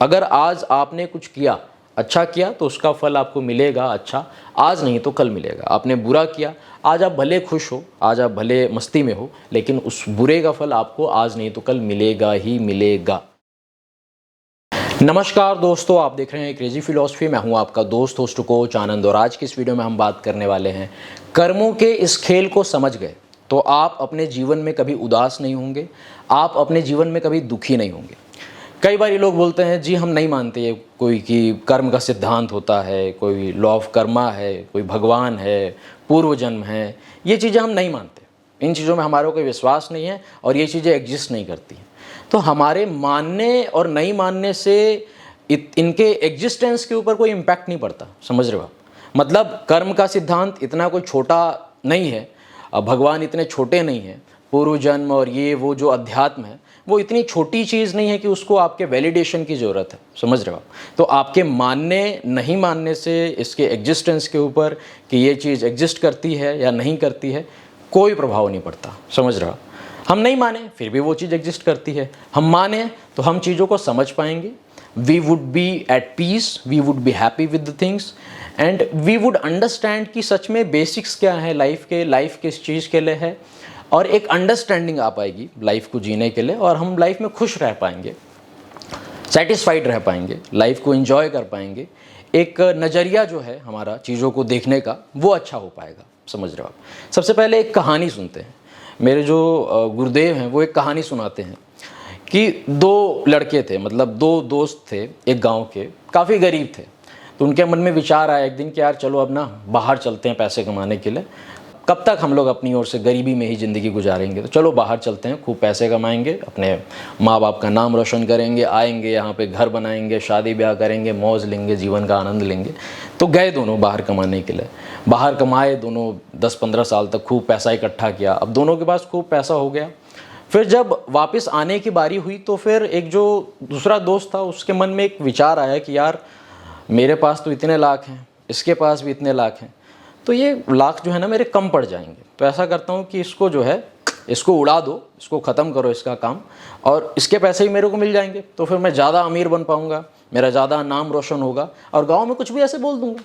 अगर आज आपने कुछ किया, अच्छा किया तो उसका फल आपको मिलेगा अच्छा, आज नहीं तो कल मिलेगा। आपने बुरा किया, आज आप भले खुश हो, आज आप भले मस्ती में हो, लेकिन उस बुरे का फल आपको आज नहीं तो कल मिलेगा ही मिलेगा। नमस्कार दोस्तों, आप देख रहे हैं क्रेजी फिलॉसफी। मैं हूं आपका दोस्त होस्ट कोच आनंद, और आज की इस वीडियो में हम बात करने वाले हैं, कर्मों के इस खेल को समझ गए तो आप अपने जीवन में कभी उदास नहीं होंगे, आप अपने जीवन में कभी दुखी नहीं होंगे। कई बार ये लोग बोलते हैं जी हम नहीं मानते ये कोई कि कर्म का सिद्धांत होता है, कोई लॉ ऑफ कर्मा है, कोई भगवान है, पूर्व जन्म है, ये चीज़ें हम नहीं मानते, इन चीज़ों में हमारा कोई विश्वास नहीं है और ये चीज़ें एग्जिस्ट नहीं करती हैं। तो हमारे मानने और नहीं मानने से इनके एग्जिस्टेंस के ऊपर कोई इम्पैक्ट नहीं पड़ता, समझ रहे हो आप। मतलब कर्म का सिद्धांत इतना कोई छोटा नहीं है, भगवान इतने छोटे नहीं हैं, पूर्व जन्म और ये वो जो अध्यात्म है वो इतनी छोटी चीज़ नहीं है कि उसको आपके वैलिडेशन की ज़रूरत है, समझ रहे हो आप। तो आपके मानने नहीं मानने से इसके एग्जिस्टेंस के ऊपर कि ये चीज़ एग्जिस्ट करती है या नहीं करती है कोई प्रभाव नहीं पड़ता, समझ रहे हो। हम नहीं माने फिर भी वो चीज़ एग्जिस्ट करती है, हम माने तो हम चीज़ों को समझ पाएंगे, we would be at peace, we would be happy with the things and we would understand कि सच में बेसिक्स क्या है लाइफ के, लाइफ किस चीज़ के लिए है, और एक अंडरस्टैंडिंग आ पाएगी लाइफ को जीने के लिए, और हम लाइफ में खुश रह पाएंगे, सेटिस्फाइड रह पाएंगे, लाइफ को एंजॉय कर पाएंगे। एक नज़रिया जो है हमारा चीज़ों को देखने का वो अच्छा हो पाएगा, समझ रहे हो आप। सबसे पहले एक कहानी सुनते हैं। मेरे जो गुरुदेव हैं वो एक कहानी सुनाते हैं कि दो लड़के थे, मतलब दो दोस्त थे एक गांव के, काफ़ी गरीब थे। तो उनके मन में विचार आया एक दिन कि यार चलो अब ना बाहर चलते हैं पैसे कमाने के लिए, कब तक हम लोग अपनी ओर से गरीबी में ही ज़िंदगी गुजारेंगे, तो चलो बाहर चलते हैं, खूब पैसे कमाएंगे, अपने माँ बाप का नाम रोशन करेंगे, आएंगे यहाँ पे घर बनाएंगे, शादी ब्याह करेंगे, मौज लेंगे, जीवन का आनंद लेंगे। तो गए दोनों बाहर कमाने के लिए, बाहर कमाए दोनों, 10-15 साल तक खूब पैसा इकट्ठा किया। अब दोनों के पास खूब पैसा हो गया। फिर जब वापस आने की बारी हुई तो फिर एक जो दूसरा दोस्त था उसके मन में एक विचार आया कि यार मेरे पास तो इतने लाख हैं, इसके पास भी इतने लाख हैं, तो ये लाख जो है ना मेरे कम पड़ जाएंगे। तो ऐसा करता हूँ कि इसको जो है इसको उड़ा दो, इसको ख़त्म करो इसका काम, और इसके पैसे ही मेरे को मिल जाएंगे, तो फिर मैं ज़्यादा अमीर बन पाऊँगा, मेरा ज़्यादा नाम रोशन होगा, और गाँव में कुछ भी ऐसे बोल दूँगा।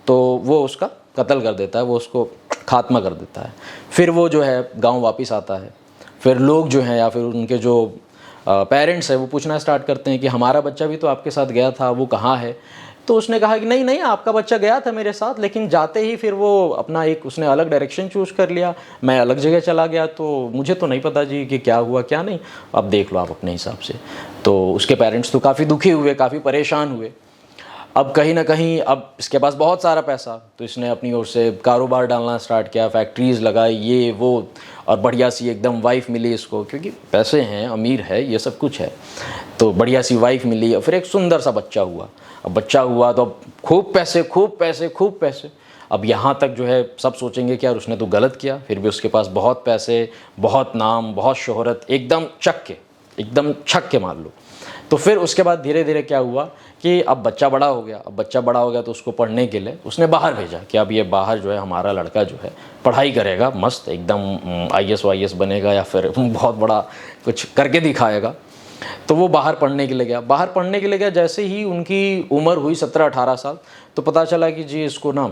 तो वो उसका कत्ल कर देता है, वो उसको खात्मा कर देता है। फिर वो जो है गाँव वापस आता है। फिर लोग जो हैं या फिर उनके जो पेरेंट्स हैं वो पूछना स्टार्ट करते हैं कि हमारा बच्चा भी तो आपके साथ गया था, वो कहाँ है। तो उसने कहा कि नहीं नहीं, आपका बच्चा गया था मेरे साथ, लेकिन जाते ही फिर वो अपना एक उसने अलग डायरेक्शन चूज़ कर लिया, मैं अलग जगह चला गया, तो मुझे तो नहीं पता जी कि क्या हुआ क्या नहीं, अब देख लो आप अपने हिसाब से। तो उसके पेरेंट्स तो काफ़ी दुखी हुए, काफ़ी परेशान हुए। अब कहीं ना कहीं अब इसके पास बहुत सारा पैसा, तो इसने अपनी ओर से कारोबार डालना स्टार्ट किया, फैक्ट्रीज़ लगाई, ये वो, और बढ़िया सी एकदम वाइफ मिली इसको, क्योंकि पैसे हैं, अमीर है, ये सब कुछ है, तो बढ़िया सी वाइफ मिली, और फिर एक सुंदर सा बच्चा हुआ। अब बच्चा हुआ तो अब खूब पैसे खूब पैसे खूब पैसे। अब यहाँ तक जो है सब सोचेंगे कि यार उसने तो गलत किया, फिर भी उसके पास बहुत पैसे, बहुत नाम, बहुत शोहरत, एकदम छक के मान लो। तो फिर उसके बाद धीरे धीरे क्या हुआ कि अब बच्चा बड़ा हो गया। अब बच्चा बड़ा हो गया तो उसको पढ़ने के लिए उसने बाहर भेजा कि अब ये बाहर जो है हमारा लड़का जो है पढ़ाई करेगा, मस्त एकदम आईएएस वाईएएस बनेगा या फिर बहुत बड़ा कुछ करके दिखाएगा। तो वो बाहर पढ़ने के लिए गया। बाहर पढ़ने के लिए गया, जैसे ही उनकी उम्र हुई 17-18 साल, तो पता चला कि जी इसको ना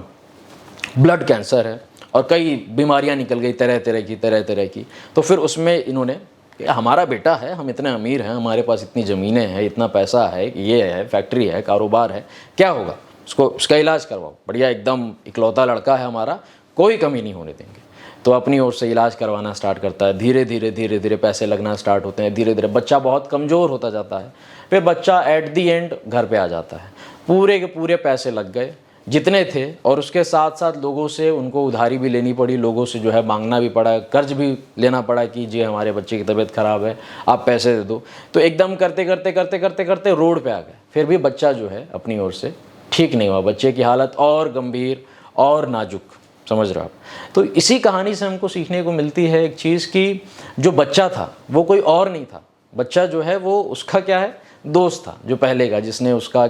ब्लड कैंसर है और कई बीमारियां निकल गई तरह तरह की। तो फिर उसमें इन्होंने, हमारा बेटा है, हम इतने अमीर हैं, हमारे पास इतनी ज़मीनें हैं, इतना पैसा है, ये है, फैक्ट्री है, कारोबार है, क्या होगा, उसका इलाज करवाओ, बढ़िया एकदम इकलौता लड़का है हमारा, कोई कमी नहीं होने देंगे। तो अपनी ओर से इलाज करवाना स्टार्ट करता है। धीरे धीरे पैसे लगना स्टार्ट होते हैं। धीरे धीरे बच्चा बहुत कमज़ोर होता जाता है। फिर बच्चा एट दी एंड घर पे आ जाता है। पूरे के पूरे पैसे लग गए जितने थे, और उसके साथ साथ लोगों से उनको उधारी भी लेनी पड़ी, लोगों से जो है मांगना भी पड़ा, कर्ज भी लेना पड़ा कि जी हमारे बच्चे की तबीयत ख़राब है, आप पैसे दे दो। तो एकदम करते रोड पे आ गए। फिर भी बच्चा जो है अपनी ओर से ठीक नहीं हुआ, बच्चे की हालत और गंभीर और नाजुक, समझ रहे हो आप। तो इसी कहानी से हमको सीखने को मिलती है एक चीज़ कि जो बच्चा था वो कोई और नहीं था, बच्चा जो है वो उसका क्या है, दोस्त था, जो पहले का जिसने उसका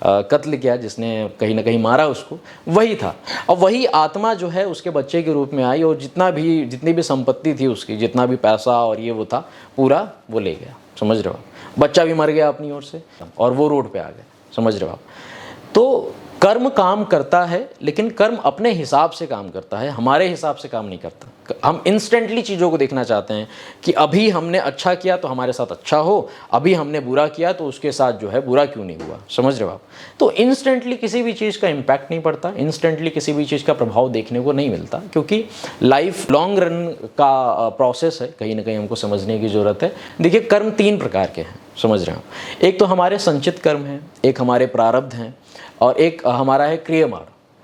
कत्ल किया, जिसने कहीं ना कहीं मारा उसको, वही था। और वही आत्मा जो है उसके बच्चे के रूप में आई, और जितनी भी संपत्ति थी उसकी, जितना भी पैसा और ये वो था, पूरा वो ले गया, समझ रहे हो। बच्चा भी मर गया अपनी ओर से और वो रोड पे आ गए, समझ रहे हो आप। तो कर्म काम करता है, लेकिन कर्म अपने हिसाब से काम करता है, हमारे हिसाब से काम नहीं करता। हम इंस्टेंटली चीज़ों को देखना चाहते हैं कि अभी हमने अच्छा किया तो हमारे साथ अच्छा हो, अभी हमने बुरा किया तो उसके साथ जो है बुरा क्यों नहीं हुआ, समझ रहे हो आप। तो इंस्टेंटली किसी भी चीज़ का इम्पैक्ट नहीं पड़ता, इंस्टेंटली किसी भी चीज़ का प्रभाव देखने को नहीं मिलता, क्योंकि लाइफ लॉन्ग रन का प्रोसेस है, कहीं ना कहीं हमको समझने की ज़रूरत है। देखिए, कर्म 3 प्रकार के हैं, समझ रहे हो। एक तो हमारे संचित कर्म हैं, एक हमारे प्रारब्ध हैं, और एक हमारा है क्रियमाण।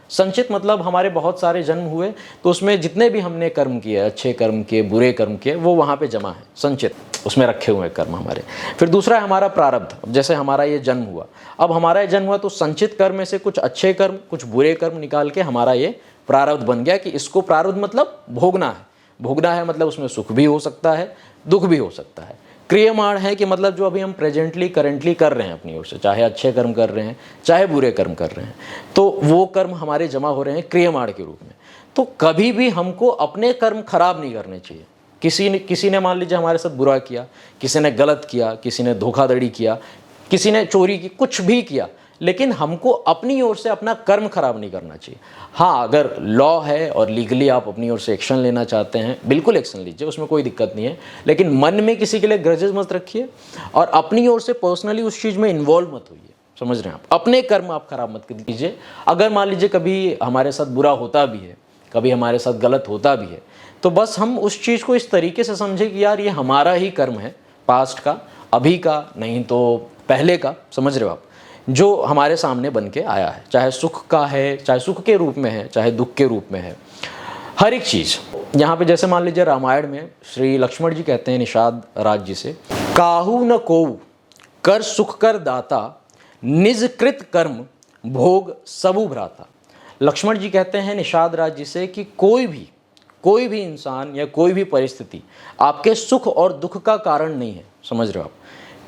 संचित मतलब हमारे बहुत सारे जन्म हुए, तो उसमें जितने भी हमने कर्म किए, अच्छे कर्म किए, बुरे कर्म किए, वो वहाँ पे जमा है, संचित, उसमें रखे हुए कर्म हमारे। फिर दूसरा है हमारा प्रारब्ध। जैसे हमारा ये जन्म हुआ, अब हमारा ये जन्म हुआ तो संचित कर्म में से कुछ अच्छे कर्म, कुछ बुरे कर्म निकाल के हमारा ये प्रारब्ध बन गया कि इसको प्रारब्ध मतलब भोगना है। भोगना है मतलब उसमें सुख भी हो सकता है, दुख भी हो सकता है। क्रियमाण है कि मतलब जो अभी हम प्रेजेंटली करेंटली कर रहे हैं अपनी ओर से, चाहे अच्छे कर्म कर रहे हैं चाहे बुरे कर्म कर रहे हैं, तो वो कर्म हमारे जमा हो रहे हैं क्रियमाण के रूप में। तो कभी भी हमको अपने कर्म खराब नहीं करने चाहिए। किसी ने मान लीजिए हमारे साथ बुरा किया, किसी ने गलत किया, किसी ने धोखाधड़ी किया, किसी ने चोरी की, कुछ भी किया, लेकिन हमको अपनी ओर से अपना कर्म खराब नहीं करना चाहिए। हाँ, अगर लॉ है और लीगली आप अपनी ओर से एक्शन लेना चाहते हैं, बिल्कुल एक्शन लीजिए, उसमें कोई दिक्कत नहीं है, लेकिन मन में किसी के लिए ग्रजेस मत रखिए और अपनी ओर से पर्सनली उस चीज़ में इन्वॉल्व मत होइए, समझ रहे हैं आप। अपने कर्म आप खराब मत कीजिए। अगर मान लीजिए कभी हमारे साथ बुरा होता भी है, कभी हमारे साथ गलत होता भी है, तो बस हम उस चीज़ को इस तरीके से समझें कि यार ये हमारा ही कर्म है, पास्ट का, अभी का, नहीं तो पहले का, समझ रहे हो आप, जो हमारे सामने बन के आया है, चाहे सुख का है, चाहे सुख के रूप में है, चाहे दुख के रूप में है, हर एक चीज़। यहाँ पे जैसे मान लीजिए रामायण में श्री लक्ष्मण जी कहते हैं निषाद राज जी से, काहू न कोऊ कर सुख कर दाता, निज कृत कर्म भोग सबु भ्राता। लक्ष्मण जी कहते हैं निषाद राज जी से कि कोई भी इंसान या कोई भी परिस्थिति आपके सुख और दुख का कारण नहीं है, समझ रहे हो आप।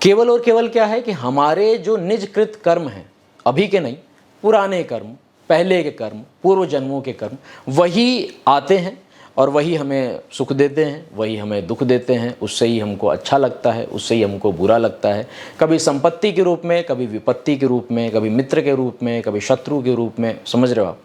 केवल और केवल क्या है कि हमारे जो निजकृत कर्म हैं, अभी के नहीं, पुराने कर्म, पहले के कर्म, पूर्व जन्मों के कर्म, वही आते हैं और वही हमें सुख देते हैं, वही हमें दुख देते हैं। उससे ही हमको अच्छा लगता है, उससे ही हमको बुरा लगता है, कभी संपत्ति के रूप में, कभी विपत्ति के रूप में, कभी मित्र के रूप में, कभी शत्रु के रूप में, समझ रहे हो आप,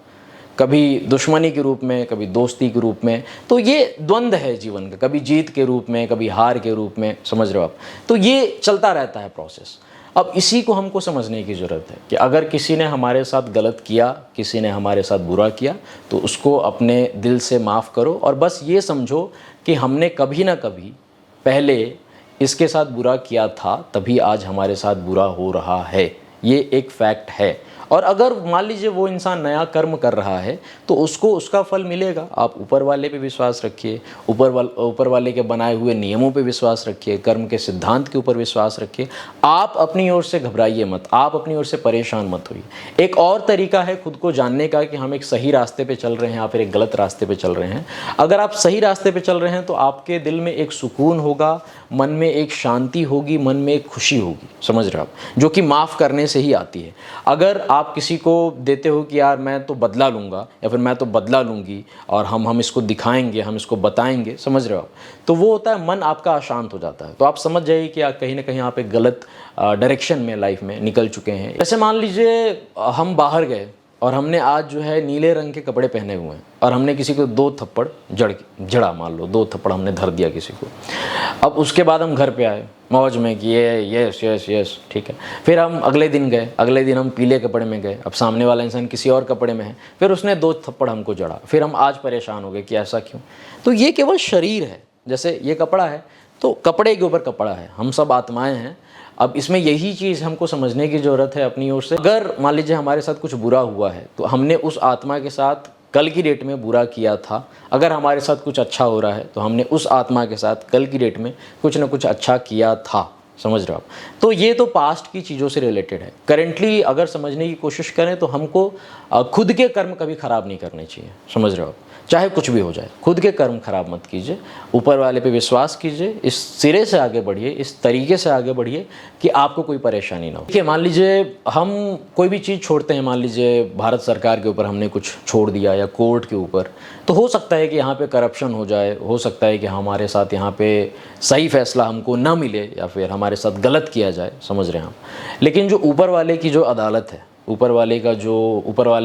कभी दुश्मनी के रूप में, कभी दोस्ती के रूप में। तो ये द्वंद्व है जीवन का, कभी जीत के रूप में, कभी हार के रूप में, समझ रहे हो आप। तो ये चलता रहता है प्रोसेस। अब इसी को हमको समझने की ज़रूरत है कि अगर किसी ने हमारे साथ गलत किया, किसी ने हमारे साथ बुरा किया, तो उसको अपने दिल से माफ़ करो और बस ये समझो कि हमने कभी ना कभी पहले इसके साथ बुरा किया था, तभी आज हमारे साथ बुरा हो रहा है। ये एक फैक्ट है। और अगर मान लीजिए वो इंसान नया कर्म कर रहा है तो उसको उसका फल मिलेगा। आप ऊपर वाले पे विश्वास रखिए, ऊपर वाले के बनाए हुए नियमों पे विश्वास रखिए, कर्म के सिद्धांत के ऊपर विश्वास रखिए। आप अपनी ओर से घबराइए मत, आप अपनी ओर से परेशान मत होइए। एक और तरीका है खुद को जानने का कि हम एक सही रास्ते पे चल रहे हैं या फिर एक गलत रास्ते पे चल रहे हैं। अगर आप सही रास्ते पे चल रहे हैं तो आपके दिल में एक सुकून होगा, मन में एक शांति होगी, मन में एक खुशी होगी, समझ रहे हो आप, जो कि माफ़ करने से ही आती है। अगर आप किसी को देते हो कि यार मैं तो बदला लूँगा या फिर मैं तो बदला लूँगी और हम इसको दिखाएंगे, हम इसको बताएंगे, समझ रहे हो आप, तो वो होता है मन आपका अशांत हो जाता है। तो आप समझ जाइए कि कहीं ना कहीं आप एक गलत डायरेक्शन में लाइफ में निकल चुके हैं। जैसे मान लीजिए हम बाहर गए और हमने आज जो है नीले रंग के कपड़े पहने हुए हैं और हमने किसी को 2 थप्पड़ जड़ा, मान लो 2 थप्पड़ हमने धर दिया किसी को। अब उसके बाद हम घर पे आए मौज में कि ये यस ठीक है। फिर हम अगले दिन हम पीले कपड़े में गए, अब सामने वाला इंसान किसी और कपड़े में है, फिर उसने 2 थप्पड़ हमको जड़ा, फिर हम आज परेशान हो गए कि ऐसा क्यों। तो ये केवल शरीर है, जैसे ये कपड़ा है तो कपड़े के ऊपर कपड़ा है, हम सब आत्माएं हैं। अब इसमें यही चीज़ हमको समझने की ज़रूरत है अपनी ओर से। अगर मान लीजिए हमारे साथ कुछ बुरा हुआ है तो हमने उस आत्मा के साथ कल की डेट में बुरा किया था। अगर हमारे साथ कुछ अच्छा हो रहा है तो हमने उस आत्मा के साथ कल की डेट में कुछ ना कुछ अच्छा किया था, समझ रहे हो आप। तो ये तो पास्ट की चीज़ों से रिलेटेड है। करेंटली अगर समझने की कोशिश करें तो हमको खुद के कर्म कभी ख़राब नहीं करने चाहिए, समझ रहे हो आप। चाहे कुछ भी हो जाए, खुद के कर्म खराब मत कीजिए, ऊपर वाले पे विश्वास कीजिए, इस सिरे से आगे बढ़िए, इस तरीके से आगे बढ़िए कि आपको कोई परेशानी ना हो। देखिए, मान लीजिए हम कोई भी चीज़ छोड़ते हैं, मान लीजिए भारत सरकार के ऊपर हमने कुछ छोड़ दिया या कोर्ट के ऊपर, तो हो सकता है कि यहाँ पे करप्शन हो जाए, हो सकता है कि हमारे साथ यहाँ पे सही फैसला हमको ना मिले या फिर हमारे साथ गलत किया जाए, समझ रहे हैं हम। लेकिन जो ऊपर वाले की जो अदालत है, ऊपर वाले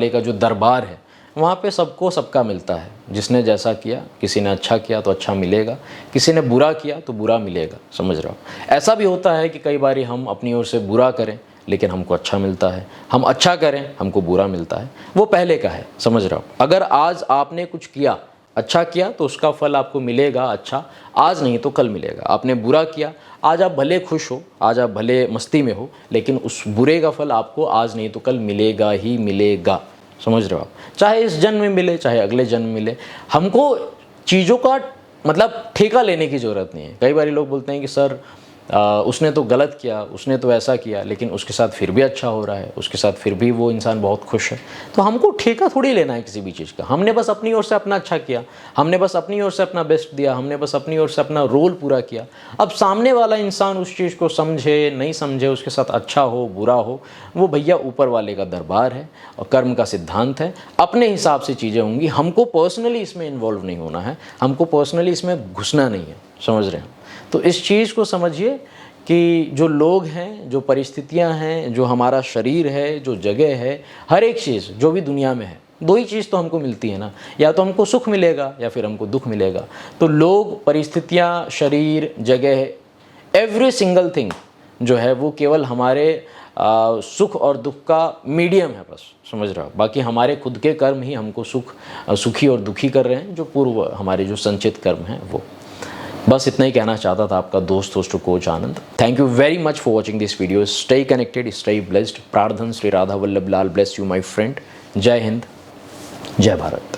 का जो दरबार है, वहाँ पे सबको सबका मिलता है। जिसने जैसा किया, किसी ने अच्छा किया तो अच्छा मिलेगा, किसी ने बुरा किया तो बुरा मिलेगा, समझ रहे हो। ऐसा भी होता है कि कई बार हम अपनी ओर से बुरा करें लेकिन हमको अच्छा मिलता है, हम अच्छा करें हमको बुरा मिलता है, वो पहले का है, समझ रहे हो। अगर आज आपने कुछ किया, अच्छा किया तो उसका फल आपको मिलेगा अच्छा, आज नहीं तो कल मिलेगा। आपने बुरा किया, आज आप भले खुश हो, आज आप भले मस्ती में हो, लेकिन उस बुरे का फल आपको आज नहीं तो कल मिलेगा ही मिलेगा, समझ रहे हो आप। चाहे इस जन्म में मिले, चाहे अगले जन्म में मिले। हमको चीज़ों का मतलब ठेका लेने की ज़रूरत नहीं है। कई बार लोग बोलते हैं कि सर उसने तो गलत किया, उसने तो ऐसा किया, लेकिन उसके साथ फिर भी अच्छा हो रहा है, उसके साथ फिर भी वो इंसान बहुत खुश है। तो हमको ठेका थोड़ी लेना है किसी भी चीज़ का। हमने बस अपनी ओर से अपना अच्छा किया, हमने बस अपनी ओर से अपना बेस्ट दिया, हमने बस अपनी ओर से अपना रोल पूरा किया। अब सामने वाला इंसान उस चीज़ को समझे नहीं समझे, उसके साथ अच्छा हो बुरा हो, वो भैया ऊपर वाले का दरबार है और कर्म का सिद्धांत है। अपने हिसाब से चीज़ें होंगी, हमको पर्सनली इसमें इन्वॉल्व नहीं होना है, हमको पर्सनली इसमें घुसना नहीं है, समझ रहे हैं। तो इस चीज़ को समझिए कि जो लोग हैं, जो परिस्थितियां हैं, जो हमारा शरीर है, जो जगह है, हर एक चीज़ जो भी दुनिया में है, दो ही चीज़ तो हमको मिलती है ना, या तो हमको सुख मिलेगा या फिर हमको दुख मिलेगा। तो लोग, परिस्थितियां, शरीर, जगह, एवरी सिंगल थिंग जो है वो केवल हमारे सुख और दुख का मीडियम है, बस, समझ रहे हो। बाकी हमारे खुद के कर्म ही हमको सुखी और दुखी कर रहे हैं, जो पूर्व हमारे जो संचित कर्म हैं वो। बस इतना ही कहना चाहता था आपका दोस्त coach Anand. Thank you very much for watching this video. Stay connected, stay blessed. प्रार्थना श्री राधा वल्लभ लाल ब्लेस यू माई फ्रेंड। जय हिंद, जय भारत।